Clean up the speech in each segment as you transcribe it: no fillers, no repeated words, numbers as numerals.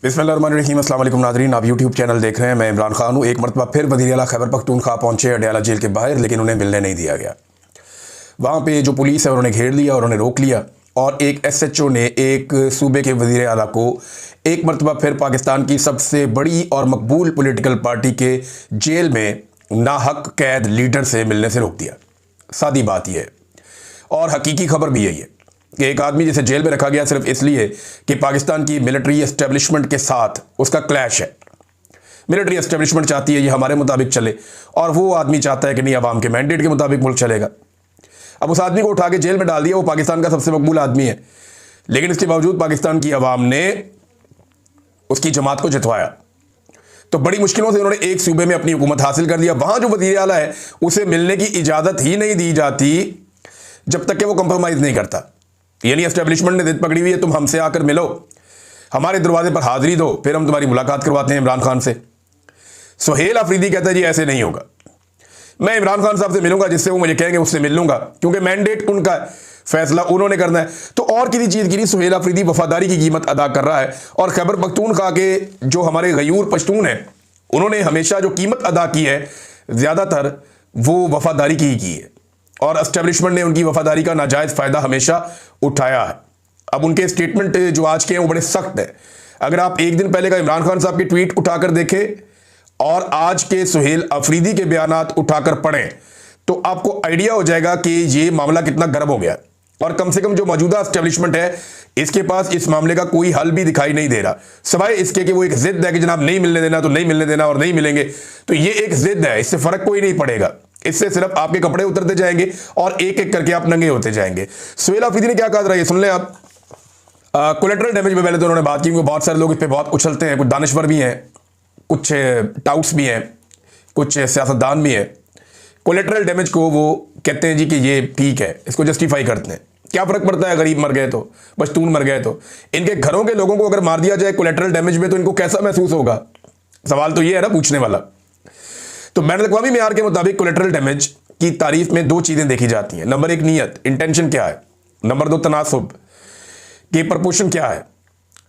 बिस्मिल्लाहिर्रहमानिर्रहीम। अस्सलाम वालेकुम नाज़रीन, आप यूट्यूब चैनल देख रहे हैं। मैं इमरान खान हूँ। एक मरतबा फिर वज़ीर आला खैबर पख्तूनख्वा पहुँचे अडयाला जेल के बाहर, लेकिन उन्हें मिलने नहीं दिया गया। वहाँ पे जो पुलिस है उन्होंने घेर लिया और उन्हें रोक लिया, और एक SHO ने एक सूबे के वज़ीर आला को एक मरतबा फिर पाकिस्तान की सबसे बड़ी और मकबूल पॉलिटिकल पार्टी के जेल में नाहक कैद लीडर से मिलने से रोक दिया। सादी बात यह है, और हकीकी खबर भी यही है कि एक आदमी जिसे जेल में रखा गया सिर्फ इसलिए कि पाकिस्तान की मिलिट्री एस्टेब्लिशमेंट के साथ उसका क्लैश है। मिलिट्री एस्टेब्लिशमेंट चाहती है ये हमारे मुताबिक चले, और वो आदमी चाहता है कि नहीं, अवाम के मैंडेट के मुताबिक मुल्क चलेगा। अब उस आदमी को उठा के जेल में डाल दिया। वो पाकिस्तान का सबसे मकबूल आदमी है, लेकिन इसके बावजूद पाकिस्तान की अवाम ने उसकी जमात को जितवाया। तो बड़ी मुश्किलों से उन्होंने एक सूबे में अपनी हुकूमत हासिल कर दिया। वहां जो वज़ीर आला है उसे मिलने की इजाज़त ही नहीं दी जाती जब तक कि वो कंप्रोमाइज़ नहीं करता। यानी एस्टेब्लिशमेंट ने जिद पकड़ी हुई है, तुम हमसे आकर मिलो, हमारे दरवाजे पर हाजिरी दो, फिर हम तुम्हारी मुलाकात करवाते हैं इमरान खान से। सुहेल अफरीदी कहता है जी ऐसे नहीं होगा, मैं इमरान खान साहब से मिलूंगा, जिससे वो मुझे कहेंगे उससे मिल लूंगा, क्योंकि मैंडेट उनका है, फैसला उन्होंने करना है। तो और किसी चीज़ की नहीं, सुहेल अफरीदी वफादारी की कीमत अदा कर रहा है। और खैबर पख्तूनख्वा के जो हमारे गयूर पश्तून हैं, उन्होंने हमेशा जो कीमत अदा की है ज़्यादातर वो वफादारी की ही की है, और एस्टेब्लिशमेंट ने उनकी वफादारी का नाजायज़ फ़ायदा हमेशा उठाया है। अब उनके स्टेटमेंट जो आज के हैं वो बड़े सख्त हैं। अगर आप एक दिन पहले का इमरान खान साहब की ट्वीट उठाकर देखें और आज के सुहेल अफरीदी के बयानात उठाकर पढ़ें, तो आपको आइडिया हो जाएगा कि ये मामला कितना गर्म हो गया। और कम से कम जो मौजूदा एस्टेब्लिशमेंट है इसके पास इस मामले का कोई हल भी दिखाई नहीं दे रहा, सिवाय इसके कि वो एक जिद है कि जनाब नहीं मिलने देना तो नहीं मिलने देना, और नहीं मिलेंगे तो ये एक जिद है, इससे फर्क कोई नहीं पड़ेगा। इससे सिर्फ आपके कपड़े उतरते जाएंगे और एक एक करके आप नंगे होते जाएंगे। सुहेल अफरीदी ने क्या कहा रहा है सुन लें आप। कोलेटरल डैमेज में पहले तो उन्होंने बात की, बहुत सारे लोग इस पर बहुत उछलते हैं, कुछ दानश्वर भी हैं, कुछ टाउट्स भी हैं, कुछ सियासतदान भी हैं। कोलेटरल डैमेज को वो कहते हैं जी कि ये ठीक है, इसको जस्टिफाई करते हैं। क्या फ़र्क पड़ता है गरीब मर गए तो, पश्तून मर गए तो? इनके घरों के लोगों को अगर मार दिया जाए कोलेटरल डैमेज में तो इनको कैसा महसूस होगा? सवाल तो ये है ना पूछने वाला। तो बैनुल-अक़वामी मेयार के मुताबिक कोलेटरल डैमेज की तारीफ में दो चीज़ें देखी जाती हैं। नंबर एक नीयत, इंटेंशन क्या है। नंबर दो तनासुब की प्रपोर्शन क्या है।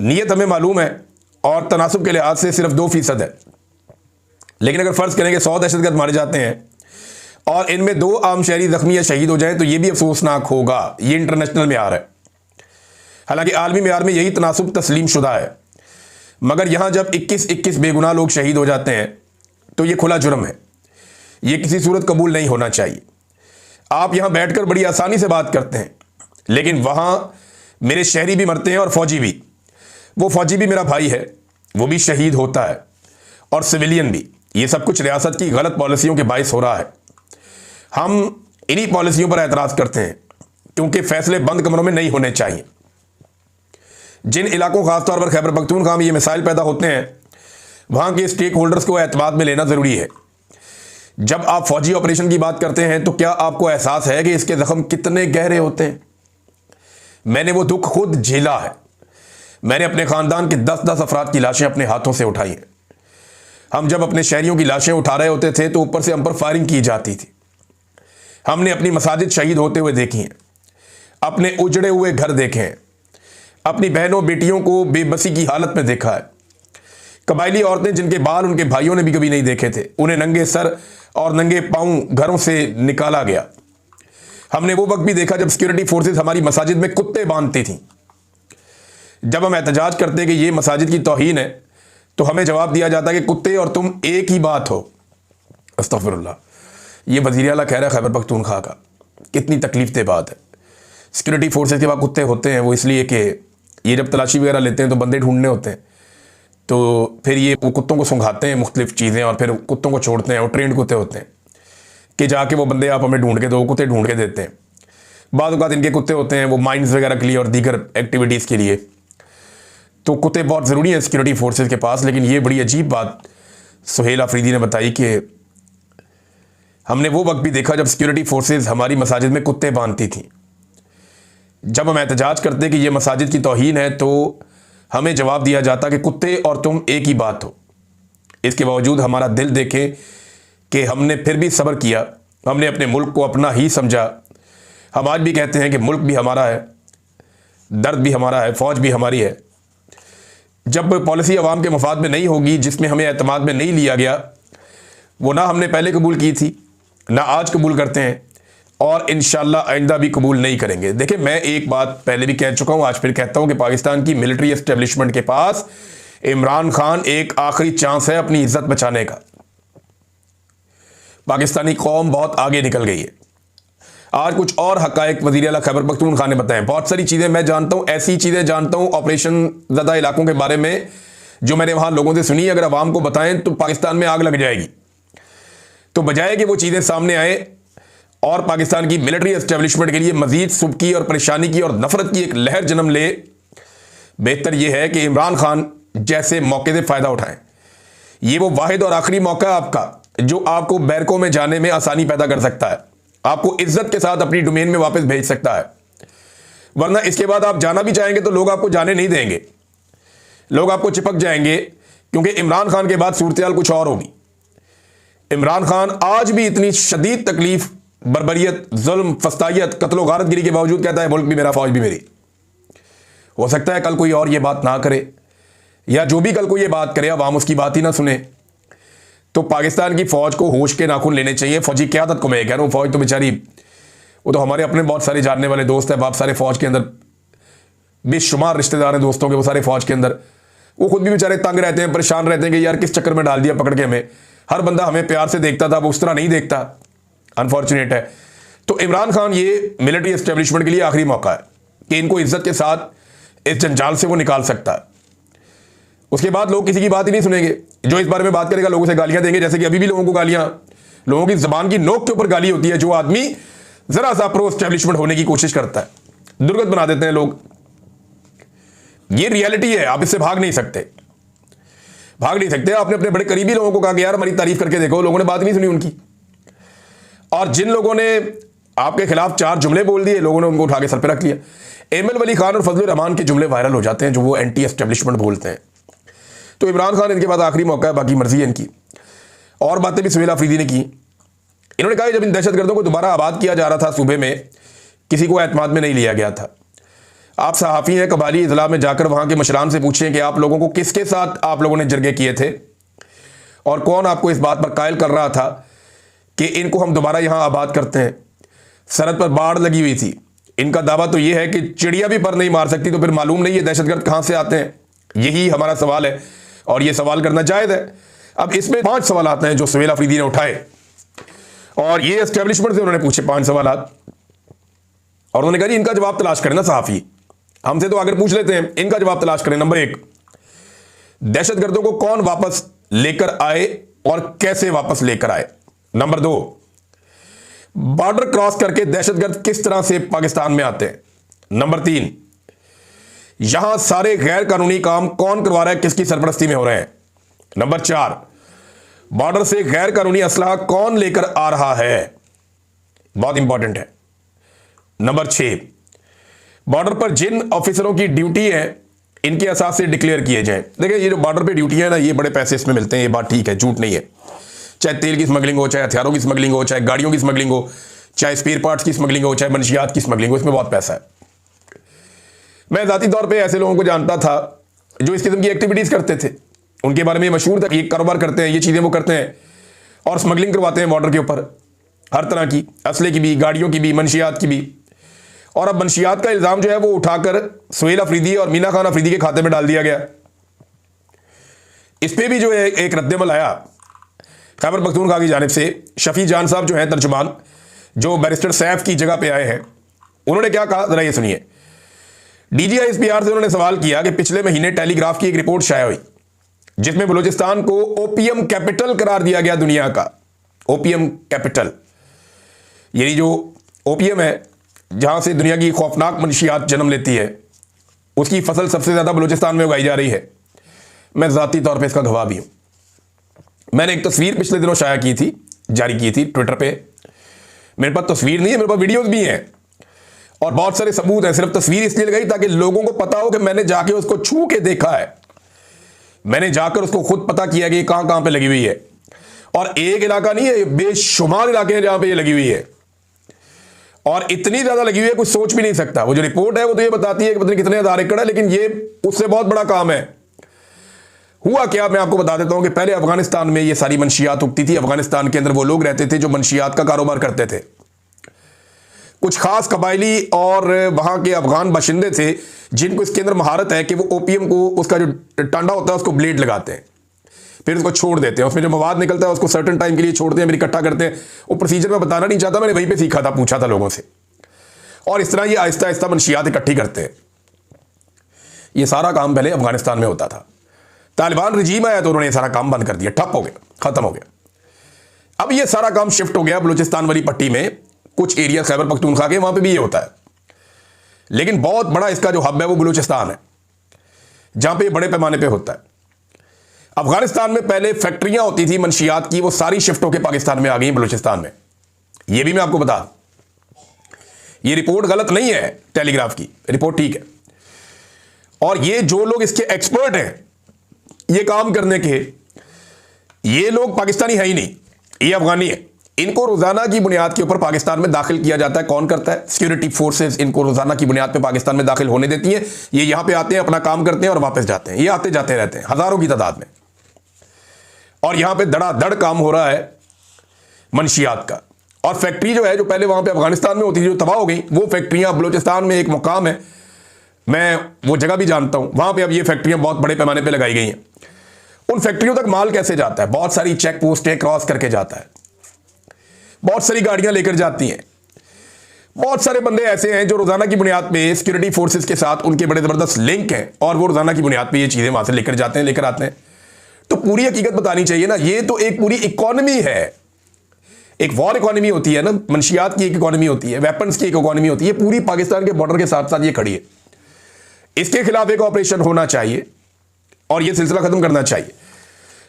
नीयत हमें मालूम है और तनासुब के लिहाज से सिर्फ 2% है। लेकिन अगर फ़र्ज़ करें कि 100 दहशतगर्द मारे जाते हैं और इनमें 2 आम शहरी जख्मी या शहीद हो जाए तो यह भी अफसोसनाक होगा। ये इंटरनेशनल मेयार है, हालांकि आलमी मेयार में यही तनासुब तस्लीम शुदा है। मगर यहां जब 21 बेगुनाह लोग शहीद हो जाते हैं तो ये खुला जुर्म है, ये किसी सूरत कबूल नहीं होना चाहिए। आप यहां बैठकर बड़ी आसानी से बात करते हैं, लेकिन वहां मेरे शहरी भी मरते हैं और फौजी भी। वो फौजी भी मेरा भाई है, वो भी शहीद होता है, और सिविलियन भी। ये सब कुछ रियासत की गलत पॉलिसियों के बायस हो रहा है। हम इन्हीं पॉलिसियों पर एतराज़ करते हैं, क्योंकि फैसले बंद कमरों में नहीं होने चाहिए। जिन इलाकों खासतौर पर खैबर पख्तूनख्वा में ये मिसाइल पैदा होते हैं, वहाँ के स्टेक होल्डर्स को एतमाद में लेना ज़रूरी है। जब आप फौजी ऑपरेशन की बात करते हैं तो क्या आपको एहसास है कि इसके ज़ख्म कितने गहरे होते हैं? मैंने वो दुख खुद झेला है। मैंने अपने ख़ानदान के 10-10 अफराद की लाशें अपने हाथों से उठाई हैं। हम जब अपने शहरियों की लाशें उठा रहे होते थे तो ऊपर से हम पर फायरिंग की जाती थी। हमने अपनी मसाजिद शहीद होते हुए देखी हैं, अपने उजड़े हुए घर देखे हैं, अपनी बहनों बेटियों को बेबसी की हालत में देखा है। कबायली औरतें जिनके बाल उनके भाइयों ने भी कभी नहीं देखे थे, उन्हें नंगे सर और नंगे पाँव घरों से निकाला गया। हमने वो वक्त भी देखा जब सिक्योरिटी फोर्सेस हमारी मसाजिद में कुत्ते बांधती थीं। जब हम एहतजाज करते कि ये मसाजिद की तौहीन है तो हमें जवाब दिया जाता कि कुत्ते और तुम एक ही बात हो। अस्तगफिरुल्लाह। ये वज़ीर आला कह रहा है खैबर पख्तूनख्वा का। कितनी तकलीफ दे बात है। सिक्योरिटी फोर्सेस के पास कुत्ते होते हैं वो इसलिए कि ये जब तलाशी वगैरह लेते हैं तो बंदे ढूंढने होते हैं, तो फिर ये कुत्तों को सुंघाते हैं मुख्तलिफ चीज़ें और फिर कुत्तों को छोड़ते हैं। और ट्रेंड कुत्ते होते हैं कि जाके वो बंदे आप हमें ढूंढ के, तो वो कुत्ते ढूंढ के देते हैं। बाद औक़ात इनके कुत्ते होते हैं वो माइंस वगैरह के लिए और दीगर एक्टिविटीज़ के लिए। तो कुत्ते बहुत ज़रूरी हैं सिक्योरिटी फोर्सेस के पास। लेकिन ये बड़ी अजीब बात सुहेल अफरीदी ने बताई कि हमने वो वक्त भी देखा जब सिक्योरिटी फोर्सेस हमारी मसाजिद में कुत्ते बांधती थीं। जब हम एहतजाज करते कि ये मसाजिद की तौहीन है तो हमें जवाब दिया जाता कि कुत्ते और तुम एक ही बात हो। इसके बावजूद हमारा दिल देखें कि हमने फिर भी सब्र किया, हमने अपने मुल्क को अपना ही समझा। हम आज भी कहते हैं कि मुल्क भी हमारा है, दर्द भी हमारा है, फ़ौज भी हमारी है। जब पॉलिसी अवाम के मफाद में नहीं होगी, जिसमें हमें एतमाद में नहीं लिया गया, वो ना हमने पहले कबूल की थी, ना आज कबूल करते हैं और इंशाल्लाह आइंदा भी कबूल नहीं करेंगे। देखिए, मैं एक बात पहले भी कह चुका हूं, आज फिर कहता हूं कि पाकिस्तान की मिलिट्री एस्टेब्लिशमेंट के पास इमरान खान एक आखिरी चांस है अपनी इज्जत बचाने का। पाकिस्तानी कौम बहुत आगे निकल गई है। आज कुछ और हकायक वज़ीर आला खैबर पख्तूनख्वा ने बताए। बहुत सारी चीज़ें मैं जानता हूं, ऐसी चीज़ें जानता हूं ऑपरेशन ज़दा इलाकों के बारे में जो मैंने वहां लोगों से सुनी। अगर अवाम को बताएं तो पाकिस्तान में आग लग जाएगी। तो बजाय कि वो चीज़ें सामने आए और पाकिस्तान की मिलिट्री एस्टेब्लिशमेंट के लिए मजीद सुबकी और परेशानी की और नफरत की एक लहर जन्म ले, बेहतर यह है कि इमरान खान जैसे मौके से फ़ायदा उठाएं। ये वो वाहिद और आखिरी मौका है आपका जो आपको बैरकों में जाने में आसानी पैदा कर सकता है, आपको इज्जत के साथ अपनी डोमेन में वापस भेज सकता है। वरना इसके बाद आप जाना भी चाहेंगे तो लोग आपको जाने नहीं देंगे, लोग आपको चिपक जाएंगे, क्योंकि इमरान खान के बाद सूरत कुछ और होगी। इमरान खान आज भी इतनी शदीद तकलीफ, बर्बरियत, जुल्म, फस्तायत, कत्लो गारतगिरी के बावजूद कहता है मुल्क भी मेरा, फौज भी मेरी। हो सकता है कल कोई और ये बात ना करे, या जो भी कल को ये बात करे अवाम उसकी बात ही ना सुने। तो पाकिस्तान की फौज को होश के नाखून लेने चाहिए। फौजी क़यादत को मैं कह रहा हूँ, फौज तो बेचारी, वो तो हमारे अपने बहुत सारे जानने वाले दोस्त हैं, बहुत सारे फौज के अंदर बेशुमार रिश्तेदार हैं दोस्तों के, वो सारे फौज के अंदर, वो खुद भी बेचारे तंग रहते हैं, परेशान रहते हैं कि यार किस चक्कर में डाल दिया पकड़ के हमें। हर बंदा हमें प्यार से देखता था, वो उस तरह नहीं देखता, अनफॉर्चुनेट है। तो इमरान खान, ये मिलिट्री एस्टेब्लिशमेंट के लिए आखिरी मौका है कि इनको इज्जत के साथ इस जंजाल से वो निकाल सकता है। उसके बाद लोग किसी की बात ही नहीं सुनेंगे। जो इस बारे में बात करेगा लोगों से गालियां देंगे, जैसे कि अभी भी लोगों को गालियां, लोगों की जबान की नोक के ऊपर गाली होती है। जो आदमी जरा सा प्रो एस्टेब्लिशमेंट होने की कोशिश करता है, दुर्गत बना देते हैं लोग। ये रियलिटी है, आप इससे भाग नहीं सकते, भाग नहीं सकते। आपने अपने बड़े करीबी लोगों को कहा कि यार हमारी तारीफ करके देखो, लोगों ने बात नहीं सुनी उनकी। और जिन लोगों ने आपके खिलाफ 4 जुमले बोल दिए, लोगों ने उनको उठा के सर पे रख लिया। एमएल वली खान और फजलुर रहमान के जुमले वायरल हो जाते हैं जो वो एंटी एस्टेब्लिशमेंट बोलते हैं। तो इमरान खान, इनके बाद आखिरी मौका है, बाकी मर्जी है इनकी। और बातें भी सुहेल अफरीदी ने की। इन्होंने कहा कि जब इन दहशतगर्दों को दोबारा आबाद किया जा रहा था सूबे में, किसी को एतमाद में नहीं लिया गया था। आप सहाफ़ी हैं, कबाली इजला में जाकर वहाँ के मशरान से पूछें कि आप लोगों को किसके साथ आप लोगों ने जरगे किए थे और कौन आपको इस बात पर कायल कर रहा था कि इनको हम दोबारा यहाँ आबाद करते हैं। सरहद पर बाढ़ लगी हुई थी। इनका दावा तो ये है कि चिड़िया भी पर नहीं मार सकती, तो फिर मालूम नहीं ये दहशतगर्द कहाँ से आते हैं। यही हमारा सवाल है और ये सवाल करना जायज़ है। अब इसमें 5 सवाल आते हैं जो सुहेल अफरीदी ने उठाए और ये एस्टेब्लिशमेंट से उन्होंने पूछे 5 सवाल, और उन्होंने कहा जी इनका जवाब तलाश करें ना सहाफ़ी, हमसे तो आकर पूछ लेते हैं, इनका जवाब तलाश करें। नंबर 1, दहशतगर्दों को कौन वापस लेकर आए और कैसे वापस लेकर आए। नंबर 2, बॉर्डर क्रॉस करके दहशतगर्द किस तरह से पाकिस्तान में आते हैं। नंबर 3, यहां सारे गैर कानूनी काम कौन करवा रहा है, किसकी सरपरस्ती में हो रहे हैं। नंबर 4, बॉर्डर से गैर कानूनी असलाह कौन लेकर आ रहा है, बहुत इंपॉर्टेंट है। नंबर 6, बॉर्डर पर जिन ऑफिसरों की ड्यूटी है इनके असास से डिक्लेयर किए जाएं। देखिए, ये जो बॉर्डर पे ड्यूटी है ना, ये बड़े पैसे इसमें मिलते हैं, ये बात ठीक है, झूठ नहीं है। चाहे तेल की स्मगलिंग हो, चाहे हथियारों की स्मगलिंग हो, चाहे गाड़ियों की स्मगलिंग हो, चाहे स्पेयर पार्ट्स की स्मगलिंग हो, चाहे मनशियात की स्मगलिंग हो, इसमें बहुत पैसा है। मैं ज़ाती तौर पे ऐसे लोगों को जानता था जो इस किस्म की एक्टिविटीज़ करते थे, उनके बारे में मशहूर था, ये कारोबार करते हैं, ये चीज़ें वो करते हैं और स्मगलिंग करवाते हैं बॉर्डर के ऊपर, हर तरह की, असले की भी, गाड़ियों की भी, मनशियात की भी। और अब मनशियात का इल्ज़ाम जो है वो उठाकर सुहेल अफरीदी और मीना खान अफरीदी के खाते में डाल दिया गया। इस पर भी जो है एक रद्दमल आया खैबर पख्तूनख्वा की जानिब से। शफी जान साहब जो हैं तर्जुमान, जो बैरिस्टर सैफ की जगह पे आए हैं, उन्होंने क्या कहा जरा ये सुनिए। DGISPR से उन्होंने सवाल किया कि पिछले महीने टेलीग्राफ की एक रिपोर्ट शाया हुई जिसमें बलूचिस्तान को ओपीएम कैपिटल करार दिया गया दुनिया का। ओपीएम कैपिटल, यानी जो ओपीएम है जहां से दुनिया की खौफनाक मनशियात जन्म लेती है, उसकी फसल सबसे ज़्यादा बलूचिस्तान में उगाई जा रही है। मैं ज़ाती तौर पे इसका गवाह भी हूँ। मैंने एक तस्वीर पिछले दिनों शाया की थी, जारी की थी ट्विटर पे। मेरे पास तस्वीर नहीं है, मेरे पास वीडियोस भी हैं और बहुत सारे सबूत हैं। सिर्फ तस्वीर इसलिए लगाई ताकि लोगों को पता हो कि मैंने जाके उसको छू के देखा है, मैंने जाकर उसको खुद पता किया कि ये कहाँ कहाँ पे लगी हुई है। और एक इलाका नहीं है, बेशुमार इलाके हैं जहाँ पे ये लगी हुई है और इतनी ज़्यादा लगी हुई है कुछ सोच भी नहीं सकता। वो जो रिपोर्ट है वो तो ये बताती है कि पता नहीं कितने हज़ार एकड़ है, लेकिन ये उससे बहुत बड़ा काम है। हुआ क्या, मैं आपको बता देता हूं कि पहले अफगानिस्तान में ये सारी मंशियात उगती थी। अफगानिस्तान के अंदर वो लोग रहते थे जो मंशियात का कारोबार करते थे। कुछ खास कबायली और वहां के अफगान बाशिंदे थे जिनको इसके अंदर महारत है कि वो ओपीएम को, उसका जो टांडा होता है उसको ब्लेड लगाते हैं, फिर उसको छोड़ देते हैं। उसमें जो मवाद निकलता है उसको सर्टेन टाइम के लिए छोड़ते हैं, फिर इकट्ठा करते हैं। वो प्रोसीजर मैं बताना नहीं चाहता, मैंने वहीं पे सीखा था, पूछा था लोगों से। और इस तरह ये आहिस्ता आहिस्ता मंशियात इकट्ठी करते हैं। ये सारा काम पहले अफगानिस्तान में होता था। तालिबान रजीम आया तो उन्होंने सारा काम बंद कर दिया, ठप हो गया, खत्म हो गया। अब ये सारा काम शिफ्ट हो गया बलूचिस्तान वाली पट्टी में, कुछ एरिया खैबर पख्तूनख्वा के, वहां पे भी ये होता है। लेकिन बहुत बड़ा इसका जो हब है वो बलूचिस्तान है, जहां पे बड़े पैमाने पे होता है। अफगानिस्तान में पहले फैक्ट्रियां होती थी मंशियात की, वो सारी शिफ्ट होकर पाकिस्तान में आ गई बलूचिस्तान में। ये भी मैं आपको बता, ये रिपोर्ट गलत नहीं है, टेलीग्राफ की रिपोर्ट ठीक है। और ये जो लोग इसके एक्सपर्ट हैं ये काम करने के, ये लोग पाकिस्तानी है ही नहीं, ये अफगानी है। इनको रोजाना की बुनियाद के ऊपर पाकिस्तान में दाखिल किया जाता है। कौन करता है? सिक्योरिटी फोर्सेस इनको रोजाना की बुनियाद पे पाकिस्तान में दाखिल होने देती है। ये यहां पे आते हैं, अपना काम करते हैं और वापस जाते हैं। ये आते जाते रहते हैं हजारों की तादाद में। और यहां पे धड़ाधड़ काम हो रहा है मंशियात का। और फैक्ट्री जो है, जो पहले वहां पे अफगानिस्तान में होती थी, जो तबाह हो गई, वो फैक्ट्रियां बलूचिस्तान में एक मुकाम है, मैं वो जगह भी जानता हूं, वहां पे अब ये फैक्ट्रियां बहुत बड़े पैमाने पे लगाई गई हैं। उन फैक्ट्रियों तक माल कैसे जाता है? बहुत सारी चेक पोस्टें क्रॉस करके जाता है, बहुत सारी गाड़ियां लेकर जाती हैं। बहुत सारे बंदे ऐसे हैं जो रोजाना की बुनियाद पे सिक्योरिटी फोर्सेस के साथ उनके बड़े जबरदस्त लिंक हैं और वो रोजाना की बुनियाद पे ये चीजें वहां से लेकर जाते हैं, लेकर आते हैं। तो पूरी हकीकत बतानी चाहिए ना, ये तो एक पूरी इकोनॉमी है। एक वॉर इकोनॉमी होती है ना, मंशियात की एक इकोनॉमी होती है, वेपन्स की एक इकोनॉमी होती है, पूरी पाकिस्तान के बॉर्डर के साथ साथ ये खड़ी है। इसके खिलाफ एक ऑपरेशन होना चाहिए और यह सिलसिला खत्म करना चाहिए।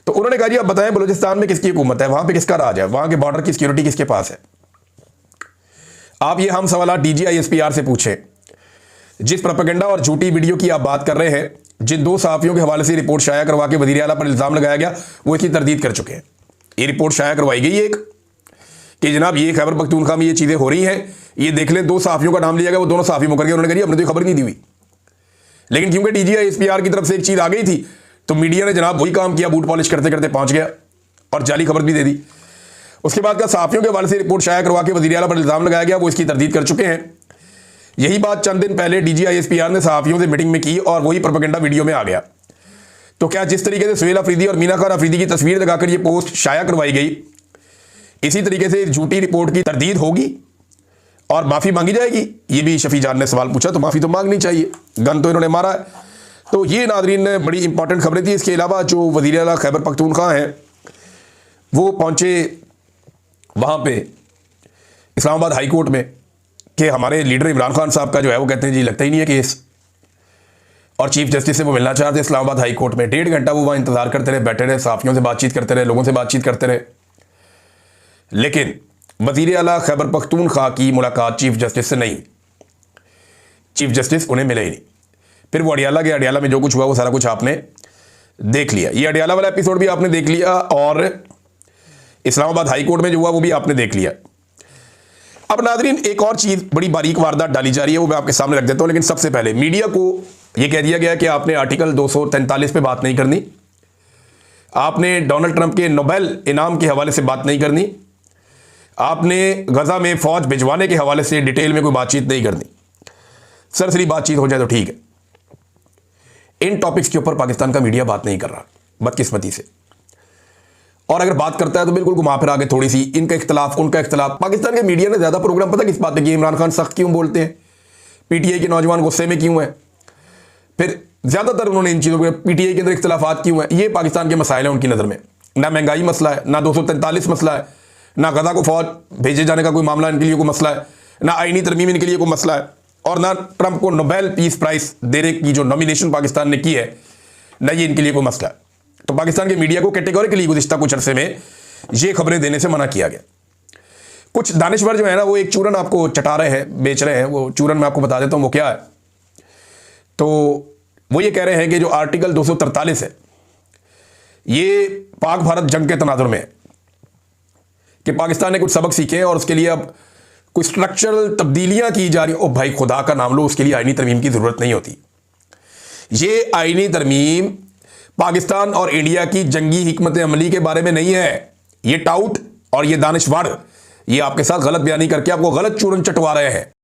तो उन्होंने कहा जी अब बताएं बलूचिस्तान में किसकी हुकूमत है, वहां पे किसका राज है, वहां के बॉर्डर की सिक्योरिटी किसके पास है? आप ये हम सवाल DGISPR से पूछे। जिस प्रोपेगेंडा और झूठी वीडियो की आप बात कर रहे हैं, जिन 2 सहाफियों के हवाले से रिपोर्ट शाया करवा के वजीर आला पर इल्जाम लगाया गया, वो इसकी तरदीद कर चुके हैं। ये रिपोर्ट शाया करवाई गई एक कि जनाब ये खैबर पख्तूनख्वा में ये चीजें हो रही हैं, ये देख लें। 2 सहाफियों का नाम लिया गया, वो दोनों सहाफी मुकर गए। उन्होंने कहा हमने तो खबर नहीं दी हुई। लेकिन क्योंकि DGISPR की तरफ से एक चीज आ गई थी, तो मीडिया ने जनाब वही काम किया, बूट पॉलिश करते करते पहुंच गया और जाली खबर भी दे दी। उसके बाद का सहाफियों के हवाले से रिपोर्ट शाया करवा के वजीर आला पर इल्जाम लगाया गया, वो इसकी तरदीद कर चुके हैं। यही बात चंद दिन पहले DGISPR ने सहाफियों से मीटिंग में की और वही प्रोपेगेंडा वीडियो में आ गया। तो क्या जिस तरीके से सुहेल अफरीदी और मीना खान अफरीदी की तस्वीर लगाकर ये पोस्ट शाया करवाई गई, इसी तरीके से झूठी रिपोर्ट की तरदीद होगी और माफी मांगी जाएगी? ये भी शफी जान ने सवाल पूछा। तो माफी तो मांगनी चाहिए, गन तो इन्होंने मारा है। तो ये नादरीन बड़ी इंपॉर्टेंट खबरें थी। इसके अलावा जो वज़ीर आला खैबर पख्तूनख्वा हैं वो पहुंचे वहां पे इस्लामाबाद हाई कोर्ट में कि हमारे लीडर इमरान खान साहब का जो है वो कहते हैं जी लगता ही नहीं है केस, और चीफ जस्टिस से वो मिलना चाहते इस्लामाबाद हाई कोर्ट में। 1.5 घंटा वो वहां इंतजार करते रहे, बैठे रहे, सहाफियों से बातचीत करते रहे, लोगों से बातचीत करते रहे। लेकिन वज़ीर आला खैबर पख्तूनख्वा की मुलाकात चीफ जस्टिस से नहीं, चीफ जस्टिस उन्हें मिले ही नहीं। फिर वो अडियाला गए, अडियाला में जो कुछ हुआ वो सारा कुछ आपने देख लिया। ये अडियाला वाला एपिसोड भी आपने देख लिया और इस्लामाबाद हाई कोर्ट में जो हुआ वो भी आपने देख लिया। अब नादरीन एक और चीज़ बड़ी बारीक वारदात डाली जा रही है, वो मैं आपके सामने रख देता हूं। लेकिन सबसे पहले मीडिया को यह कह दिया गया कि आपने आर्टिकल 243 पे बात नहीं करनी, आपने डोनाल्ड ट्रंप के नोबेल इनाम के हवाले से बात नहीं करनी, आपने गजा में फौज भिजवाने के हवाले से डिटेल में कोई बातचीत नहीं करनी। सरसरी बातचीत हो जाए तो ठीक है। इन टॉपिक्स के ऊपर पाकिस्तान का मीडिया बात नहीं कर रहा, बदकिस्मती से। और अगर बात करता है तो बिल्कुल घुमा फिरा के थोड़ी सी इनका इख्तलाफ उनका इख्तलाफ। पाकिस्तान के मीडिया ने ज्यादा प्रोग्राम पता किस बात है कि इमरान खान सख्त क्यों बोलते हैं, PTI के नौजवान गुस्से में क्यों है, फिर ज्यादातर उन्होंने इन चीजों को PTI के अंदर इख्तलाफात क्यों है। ये पाकिस्तान के मसाइल हैं उनकी नजर में। ना महंगाई मसला है, ना 243 मसला है, ना गजा को फौज भेजे जाने का कोई मामला इनके लिए कोई मसला है, ना आईनी तरमीम इनके लिए कोई मसला है, और ना ट्रंप को नोबेल पीस प्राइज देने की जो नॉमिनेशन पाकिस्तान ने की है, ना ये इनके लिए कोई मसला है। तो पाकिस्तान के मीडिया को कैटेगोरिकली गुज़िश्ता कुछ अरसे में ये खबरें देने से मना किया गया। कुछ दानिश्वर जो है ना वो एक चूरन आपको चटा रहे हैं, बेच रहे हैं। वो चूरन मैं आपको बता देता हूँ वो क्या है। तो वो ये कह रहे हैं कि जो आर्टिकल 243 है ये पाक भारत जंग के तनाजुर में है कि पाकिस्तान ने कुछ सबक सीखे हैं और उसके लिए अब कोई स्ट्रक्चरल तब्दीलियां की जा रही। ओ भाई खुदा का नाम लो, उसके लिए आईनी तरमीम की जरूरत नहीं होती। ये आईनी तरमीम पाकिस्तान और इंडिया की जंगी हिकमत अमली के बारे में नहीं है। ये टाउट और ये दानिशवर ये आपके साथ गलत बयानी करके आपको गलत चूरन चटवा रहे हैं।